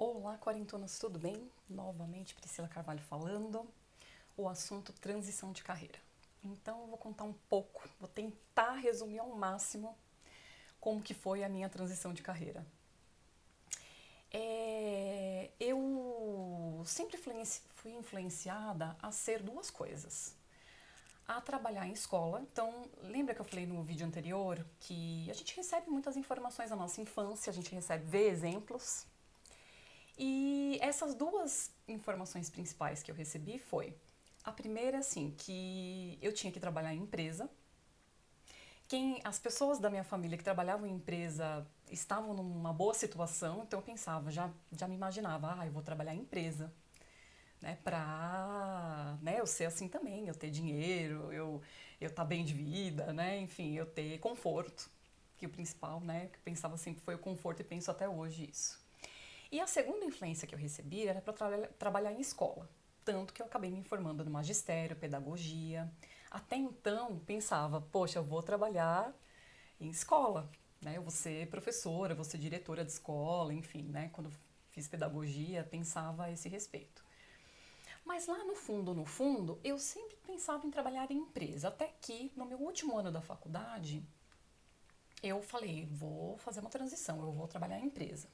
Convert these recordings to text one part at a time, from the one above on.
Olá, quarentonas, tudo bem? Novamente, Priscila Carvalho falando. O assunto transição de carreira. Então, eu vou contar um pouco, vou tentar resumir ao máximo como que foi a minha transição de carreira. Eu sempre fui influenciada a ser duas coisas. A trabalhar em escola. Então, lembra que eu falei no vídeo anterior que a gente recebe muitas informações da nossa infância, a gente vê exemplos. E essas duas informações principais que eu recebi foi: a primeira, assim, que eu tinha que trabalhar em empresa. As pessoas da minha família que trabalhavam em empresa estavam numa boa situação, então eu pensava, já me imaginava, eu vou trabalhar em empresa, né, pra, né, eu ser assim também, eu ter dinheiro, eu tá bem de vida, né, enfim, eu ter conforto, que o principal, né, que eu pensava sempre foi o conforto e penso até hoje isso. E a segunda influência que eu recebi era para trabalhar em escola. Tanto que eu acabei me formando no magistério, pedagogia. Até então, pensava, poxa, eu vou trabalhar em escola, né? Eu vou ser professora, vou ser diretora de escola, enfim, né? Quando fiz pedagogia, pensava a esse respeito. Mas lá no fundo, eu sempre pensava em trabalhar em empresa. Até que, no meu último ano da faculdade, eu falei, vou fazer uma transição, eu vou trabalhar em empresa.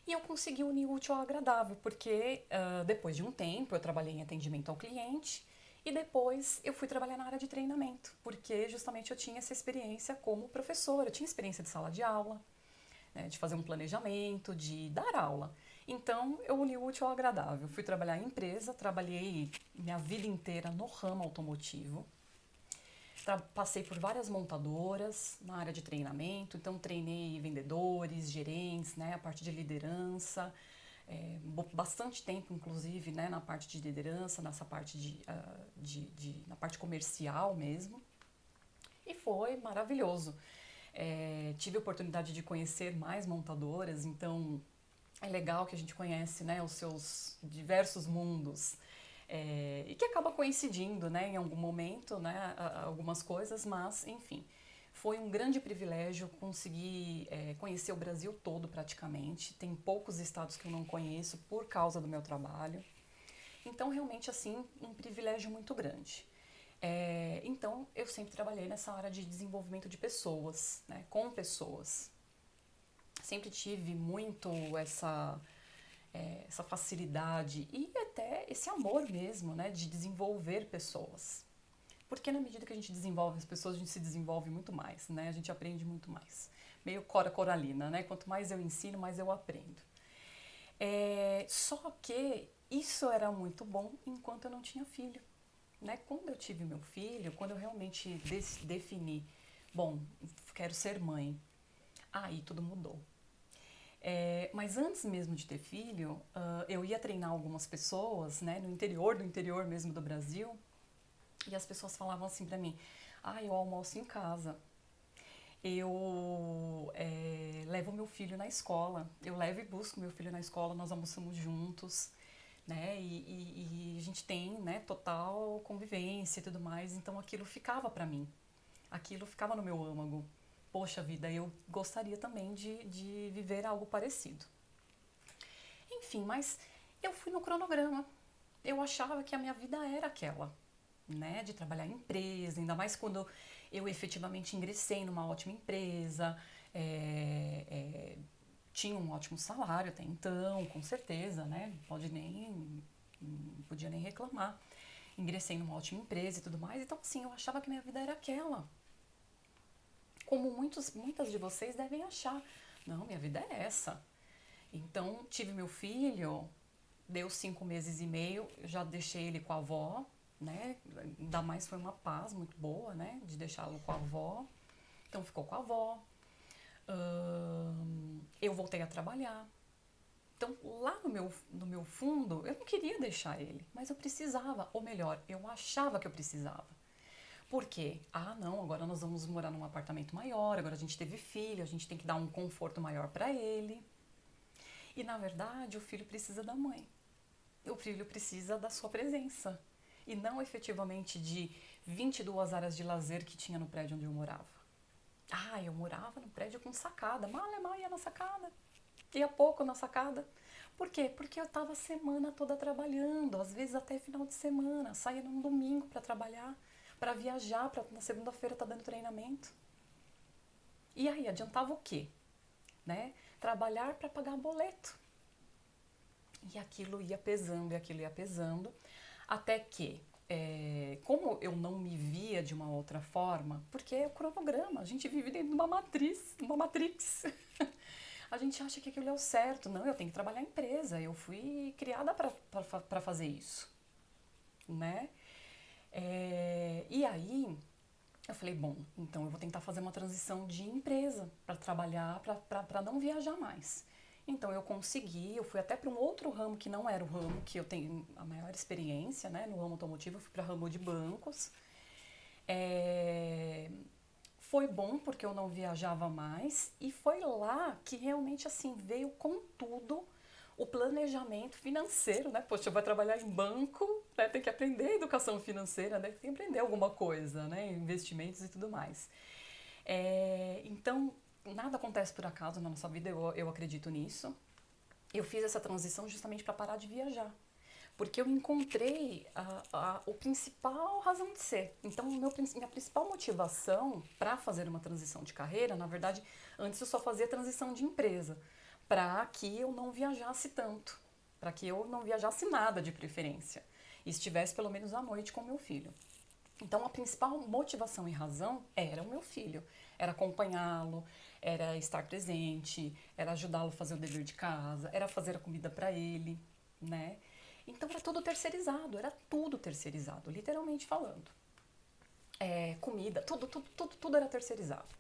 E eu consegui unir o útil ao agradável, porque depois de um tempo eu trabalhei em atendimento ao cliente e depois eu fui trabalhar na área de treinamento, porque justamente eu tinha essa experiência como professora, eu tinha experiência de sala de aula, né, de fazer um planejamento, de dar aula. Então eu uni o útil ao agradável. Fui trabalhar em empresa, trabalhei minha vida inteira no ramo automotivo. Passei por várias montadoras na área de treinamento, então treinei vendedores, gerentes, né, a parte de liderança, bastante tempo inclusive, né, na parte de liderança, nessa parte na parte comercial mesmo, e foi maravilhoso. Tive a oportunidade de conhecer mais montadoras, então é legal que a gente conhece, né, os seus diversos mundos. E que acaba coincidindo, né, em algum momento, né, algumas coisas, mas enfim, foi um grande privilégio conseguir conhecer o Brasil todo praticamente. Tem poucos estados que eu não conheço por causa do meu trabalho. Então, realmente, assim, um privilégio muito grande. Então, eu sempre trabalhei nessa área de desenvolvimento de pessoas, né, com pessoas. Sempre tive muito essa facilidade e até esse amor mesmo, né, de desenvolver pessoas. Porque na medida que a gente desenvolve as pessoas, a gente se desenvolve muito mais, né? A gente aprende muito mais. Meio Cora Coralina, né? Quanto mais eu ensino, mais eu aprendo. Só que isso era muito bom enquanto eu não tinha filho, né? Quando eu tive meu filho, quando eu realmente defini, bom, quero ser mãe, aí tudo mudou. Mas antes mesmo de ter filho, eu ia treinar algumas pessoas, né, no interior do interior mesmo do Brasil, e as pessoas falavam assim pra mim: eu almoço em casa, eu levo meu filho na escola, eu levo e busco meu filho na escola, nós almoçamos juntos, né, e a gente tem, né, total convivência e tudo mais, então aquilo ficava pra mim, aquilo ficava no meu âmago. Poxa vida, eu gostaria também de viver algo parecido. Enfim, mas eu fui no cronograma. Eu achava que a minha vida era aquela, né? De trabalhar em empresa, ainda mais quando eu efetivamente ingressei numa ótima empresa, é, é, tinha um ótimo salário até então, com certeza, né? Não podia nem reclamar. Ingressei numa ótima empresa e tudo mais, então sim, eu achava que minha vida era aquela. Como muitas de vocês devem achar. Não, minha vida é essa. Então, tive meu filho, deu 5 meses e meio, já deixei ele com a avó, né? Ainda mais foi uma paz muito boa, né? De deixá-lo com a avó. Então, ficou com a avó. Eu voltei a trabalhar. Então, lá no meu fundo, eu não queria deixar ele, mas eu precisava, ou melhor, eu achava que eu precisava. Por quê? Não, agora nós vamos morar num apartamento maior, agora a gente teve filho, a gente tem que dar um conforto maior para ele. E na verdade, o filho precisa da mãe. O filho precisa da sua presença. E não efetivamente de 22 áreas de lazer que tinha no prédio onde eu morava. Eu morava no prédio com sacada, mal ia na sacada. ia pouco na sacada. Por quê? Porque eu estava a semana toda trabalhando, às vezes até final de semana, saía num domingo para trabalhar, para viajar, para na segunda-feira estar dando treinamento. E aí, adiantava o quê? Né? Trabalhar para pagar boleto. E aquilo ia pesando, e aquilo ia pesando, até que, como eu não me via de uma outra forma, porque é o cronograma, a gente vive dentro de uma matriz, uma matrix. A gente acha que aquilo é o certo. Não, eu tenho que trabalhar em empresa, eu fui criada para fazer isso, né? E aí, eu falei, bom, então eu vou tentar fazer uma transição de empresa para trabalhar, para não viajar mais. Então eu consegui, eu fui até para um outro ramo que não era o ramo que eu tenho a maior experiência, né? No ramo automotivo, eu fui para o ramo de bancos. Foi bom porque eu não viajava mais e foi lá que realmente assim veio com tudo o planejamento financeiro, né? Poxa, vai trabalhar em banco, né? Tem que aprender educação financeira, né? Tem que aprender alguma coisa, né? Investimentos e tudo mais. Então, nada acontece por acaso na nossa vida, eu acredito nisso. Eu fiz essa transição justamente para parar de viajar. Porque eu encontrei o principal razão de ser. Então, minha principal motivação para fazer uma transição de carreira, na verdade, antes eu só fazia transição de empresa, para que eu não viajasse tanto, para que eu não viajasse nada de preferência, e estivesse pelo menos à noite com meu filho. Então, a principal motivação e razão era o meu filho, era acompanhá-lo, era estar presente, era ajudá-lo a fazer o dever de casa, era fazer a comida para ele, né? Então era tudo terceirizado, literalmente falando. Comida, tudo era terceirizado.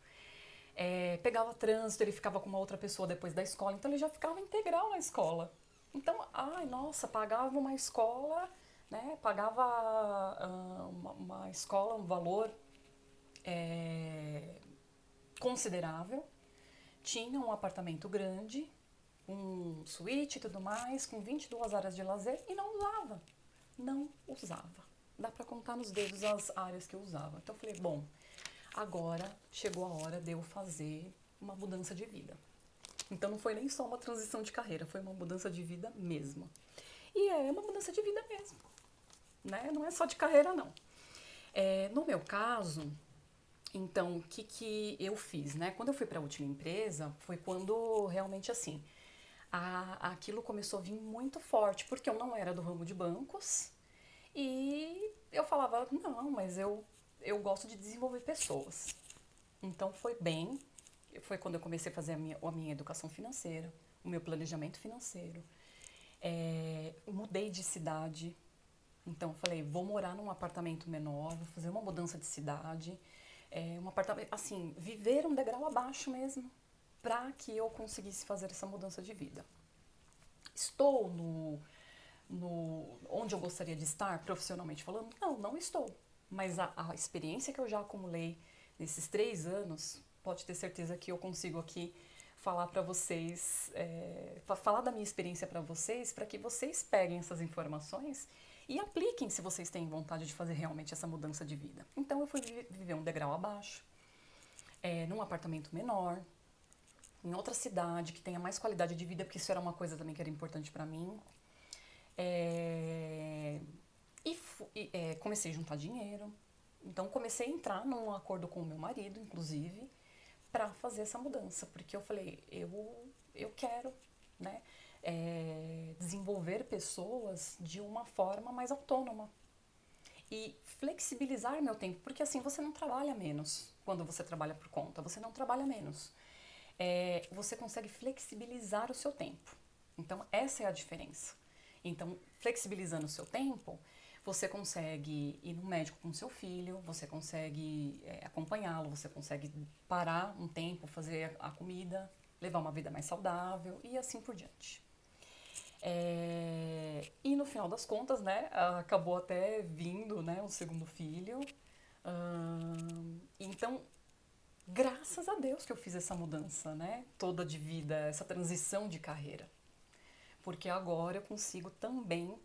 Pegava trânsito, ele ficava com uma outra pessoa depois da escola, então ele já ficava integral na escola. Então, ai, nossa, pagava uma escola, né? Pagava uma escola, um valor considerável, tinha um apartamento grande, um suíte e tudo mais, com 22 áreas de lazer e não usava. Não usava. Dá para contar nos dedos as áreas que eu usava. Então eu falei, bom, agora chegou a hora de eu fazer uma mudança de vida. Então não foi nem só uma transição de carreira, foi uma mudança de vida mesmo. E é uma mudança de vida mesmo, né? Não é só de carreira, não. No meu caso, então, o que eu fiz, né? Quando eu fui para a última empresa, foi quando realmente assim, aquilo começou a vir muito forte, porque eu não era do ramo de bancos e eu falava, não, mas eu gosto de desenvolver pessoas. Então foi quando eu comecei a fazer a minha educação financeira, o meu planejamento financeiro. Mudei de cidade, então eu falei, vou morar num apartamento menor, vou fazer uma mudança de cidade, um apartamento, assim, viver um degrau abaixo mesmo, para que eu conseguisse fazer essa mudança de vida. Estou onde eu gostaria de estar, profissionalmente falando? Não, não estou. Mas a experiência que eu já acumulei nesses 3 anos, pode ter certeza que eu consigo aqui falar para vocês, falar da minha experiência para vocês, para que vocês peguem essas informações e apliquem se vocês têm vontade de fazer realmente essa mudança de vida. Então eu fui viver um degrau abaixo, num apartamento menor, em outra cidade que tenha mais qualidade de vida, porque isso era uma coisa também que era importante para mim. Comecei a juntar dinheiro. Então comecei a entrar num acordo com o meu marido, inclusive, para fazer essa mudança, porque eu falei, eu quero, né, desenvolver pessoas de uma forma mais autônoma e flexibilizar meu tempo, porque assim você não trabalha menos quando você trabalha por conta, você não trabalha menos. Você consegue flexibilizar o seu tempo. Então, essa é a diferença. Então, flexibilizando o seu tempo, você consegue ir no médico com seu filho, você consegue acompanhá-lo, você consegue parar um tempo, fazer a comida, levar uma vida mais saudável e assim por diante. E no final das contas, né, acabou até vindo, né, um segundo filho. Então, graças a Deus que eu fiz essa mudança, né, toda de vida, essa transição de carreira. Porque agora eu consigo também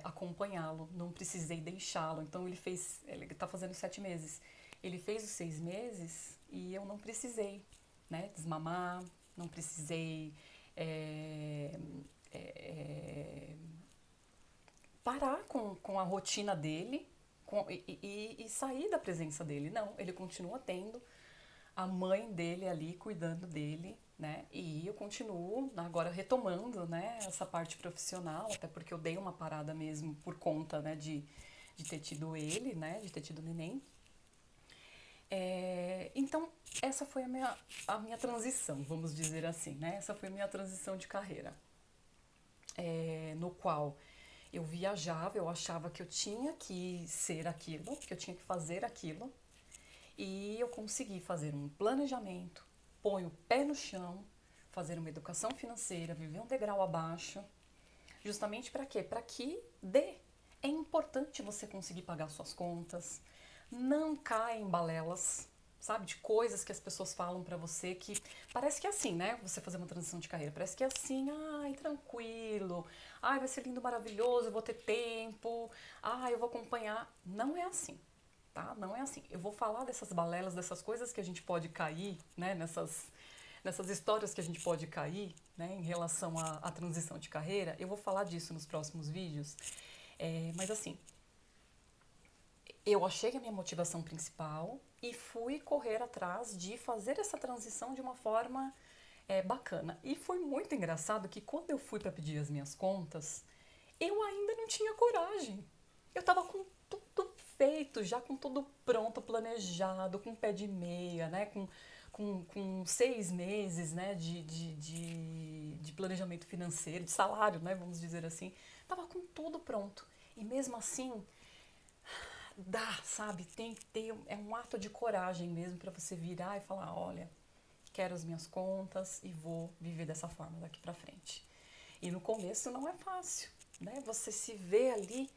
acompanhá-lo, não precisei deixá-lo. Então ele está fazendo 7 meses. Ele fez os 6 meses e eu não precisei, né, desmamar, não precisei parar com a rotina dele e sair da presença dele. Não, ele continua tendo a mãe dele ali cuidando dele, né? E eu continuo agora retomando, né, essa parte profissional, até porque eu dei uma parada mesmo por conta, né, de ter tido ele, né, de ter tido o neném. Então, essa foi a minha transição, vamos dizer assim, né? Essa foi a minha transição de carreira, no qual eu viajava, eu achava que eu tinha que ser aquilo, que eu tinha que fazer aquilo, e eu consegui fazer um planejamento, pôr o pé no chão, fazer uma educação financeira, viver um degrau abaixo, justamente para quê? Para que dê. É importante você conseguir pagar suas contas, não caia em balelas, sabe, de coisas que as pessoas falam pra você que parece que é assim, né? Você fazer uma transição de carreira, parece que é assim, ai, tranquilo, ai, vai ser lindo, maravilhoso, eu vou ter tempo, ai, eu vou acompanhar. Não é assim, tá? Não é assim. Eu vou falar dessas balelas, dessas coisas que a gente pode cair, né? Nessas histórias que a gente pode cair, né? Em relação à transição de carreira. Eu vou falar disso nos próximos vídeos. Mas assim, eu achei a minha motivação principal e fui correr atrás de fazer essa transição de uma forma bacana. E foi muito engraçado que quando eu fui para pedir as minhas contas, eu ainda não tinha coragem. Eu estava com tudo feito, já com tudo pronto, planejado, com pé de meia, né? Com 6 meses, né? De planejamento financeiro, de salário, né? Vamos dizer assim. Estava com tudo pronto. E mesmo assim, dá, sabe? Tem que ter, é um ato de coragem mesmo para você virar e falar, olha, quero as minhas contas e vou viver dessa forma daqui para frente. E no começo não é fácil, né? Você se vê ali,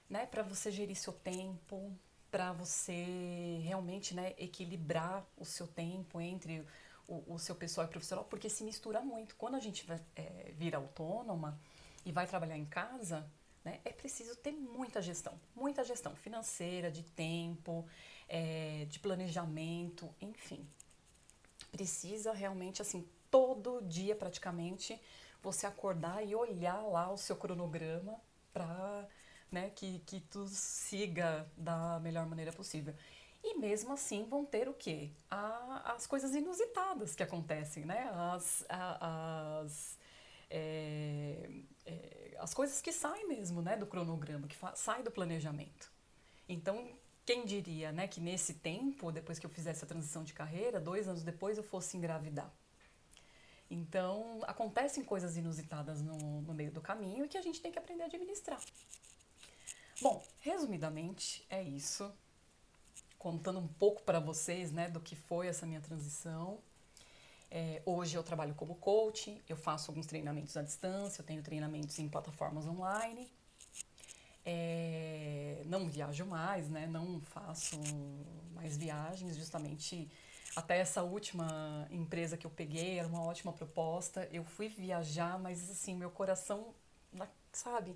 né, para você gerir seu tempo, para você realmente, né, equilibrar o seu tempo entre o seu pessoal e profissional, porque se mistura muito. Quando a gente vira autônoma e vai trabalhar em casa, né, é preciso ter muita gestão financeira, de tempo, de planejamento, enfim. Precisa realmente, assim, todo dia praticamente, você acordar e olhar lá o seu cronograma para, né, que tudo siga da melhor maneira possível. E mesmo assim vão ter o quê? As coisas inusitadas que acontecem, né? As coisas que saem mesmo, né, do cronograma, que saem do planejamento. Então, quem diria, né, que nesse tempo, depois que eu fizesse a transição de carreira, 2 anos depois eu fosse engravidar. Então, acontecem coisas inusitadas no meio do caminho e que a gente tem que aprender a administrar. Bom, resumidamente, é isso. Contando um pouco para vocês, né, do que foi essa minha transição. Hoje eu trabalho como coach, eu faço alguns treinamentos à distância, eu tenho treinamentos em plataformas online. Não viajo mais, né? Não faço mais viagens, justamente até essa última empresa que eu peguei era uma ótima proposta. Eu fui viajar, mas assim, meu coração, sabe?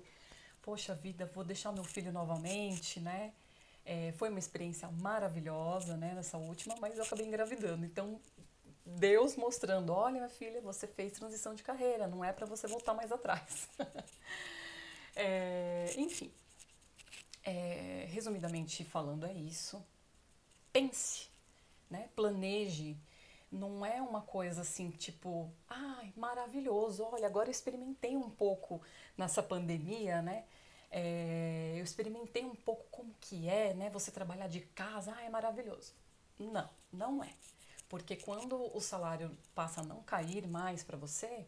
Poxa vida, vou deixar meu filho novamente, né? Foi uma experiência maravilhosa, né? Nessa última, mas eu acabei engravidando. Então, Deus mostrando, olha, minha filha, você fez transição de carreira, não é para você voltar mais atrás. Enfim, resumidamente falando é isso. Pense, né? Planeje. Não é uma coisa assim, tipo, ai, maravilhoso, olha, agora eu experimentei um pouco nessa pandemia, né? Eu experimentei um pouco como que é, né? Você trabalhar de casa, é maravilhoso. Não, não é. Porque quando o salário passa a não cair mais para você,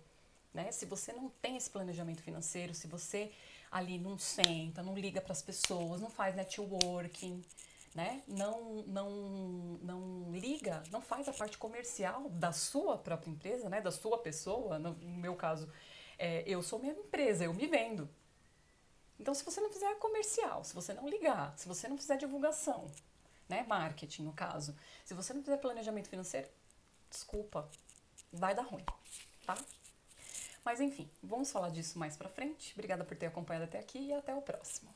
né? Se você não tem esse planejamento financeiro, se você ali não senta, não liga para as pessoas, não faz networking, né? Não liga, não faz a parte comercial da sua própria empresa, né? Da sua pessoa. No meu caso, eu sou minha empresa, eu me vendo. Então, se você não fizer comercial, se você não ligar, se você não fizer divulgação, né? Marketing, no caso, se você não fizer planejamento financeiro, desculpa, vai dar ruim, tá? Mas enfim, vamos falar disso mais pra frente. Obrigada por ter acompanhado até aqui e até o próximo.